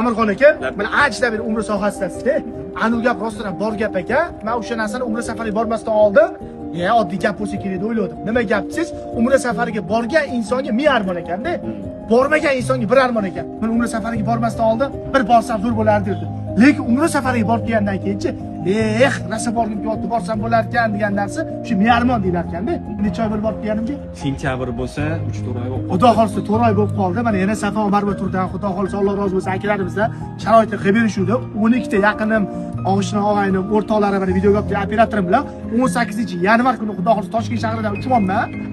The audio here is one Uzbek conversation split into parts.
Amirxon aka, mana anchadan beri umra sohasidasiz-da. Anu gap rostdan bor gap ekan. Men o'sha narsani umra safariga bormasdan oldin, oddiy gap bo'lsa kerak deb o'yladim. Nima gap desiz, umra safariga borgan insonga 1000 armon ekanda. Bormagan insonga 1 armon ekan. Men umra safariga bormasdan oldin bir borsam zo'r bo'lardi derdim. Lekin umra safariga borib kelgandan keyinchi, nasa borgim kelyapti, borsam bo'lar ekan degan narsa shu 1000 armon deylar ekanda. Necha oy bo'lib borib kelganimga? Sentyabr bo'lsa 3-4 oy bo'lib qoldi. Xudo xolsa 4 oy bo'lib qoldi. Mana yana Safo Marva turdan Xudo xolsa Alloh rozi bo'lsin akalarimizda sharoitni qilib berishuvdi. 12 ta yaqinim, og'ishni og'aynim, o'rtoqlari va videoga operatorim bilan 18-yanvar kuni Xudo xolsa Toshkent shahridan uchaman.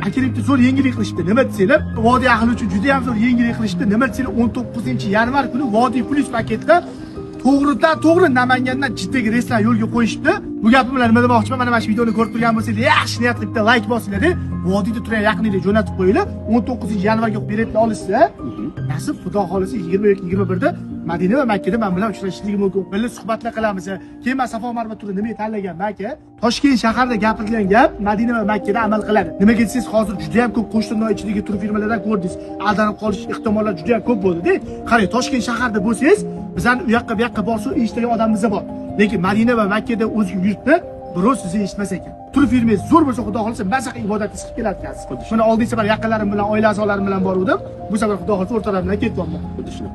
Akiribdi zo'r yengillik qilishdi. Nima desanglar, vodiy ahli uchun juda ham zo'r yengillik qilishdi. Nima desanglar, 19-yanvar kuni Vodiy Plus paketda to'g'ri Namangandan Jiddaga reyslar yo'lga qo'yishibdi. Bu gapim bilan nima demoqchiman? Mana shu videoni ko'rib turgan bo'lsangiz, yaxshi niyat qilib like bosinglar, vodiyda turgan yaqiningizga jo'natib qo'yinglar. 19-yanvarga biletni olishsa, nasib Xudo xolisa 20-21da Madina va Makkada men bilan uchrashishingiz mumkin. Birga suhbatlar qilamiz. Keyin men Safo Marva turi nimaga tanlagan aka? Toshkent shahrida gapirilgan gap Madina va Makkada amal qiladi. Nimaga desangiz, hozir juda ham ko'p qo'shnilar ichidagi turfirmalardan ko'rdingiz. Aldanib qolish ehtimollari juda ham ko'p bo'ldi-da. Qarang, Toshkent shahrida bo'lsangiz, bizani u yoqqa bu yoqqa borsa eshitgan odamimiz bor. Lekin Madina va Makkada o'z yurtda birov sizni eshitmas ekan. Tur firmangiz zo'r bo'lsa, Xudo xolsa, bazaqa ibodatni qilib keladi ekansiz. Mana oldingi safar yaqinlarim bilan, oila a'zolarim bilan bordim. Bu safar Xudo xolsa o'rtoqlarim bilan ketyapman.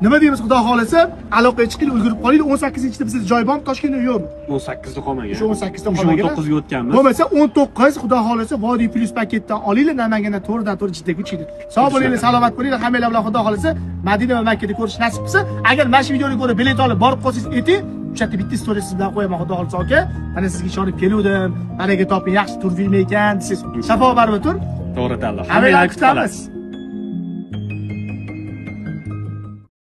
Nima deymiz, Xudo xolsa, aloqaga chiqib ulgurib qoling. 18-da bizda joy bormi Toshkentda yo'qmi? 18da qolmagan. Shu 18da qolmagan. 19ga o'tganmiz. Bo'lmasa 19 Xudo xolsa Vodiy Plus paketdan olinglar, Namangandan to'g'ridan-to'g'ri Jiddaga uchinglar. Sog' bo'linglar, salomat bo'linglar. Hammanglar bilan Xudo xolsa Madina va Makkada ko'rish nasib qilsa, agar mana shu videoni ko'rib bilet olib borib qolsangiz, ayting. O'sha bitta story siz bilan qo'yaman Xudo xolsa aka. Mana sizga ishonib keluvdim. Managa toping, yaxshi tur film ekan desiz. Safo Marva tur. To'g'ri tanlov. Hammalarni kutamiz.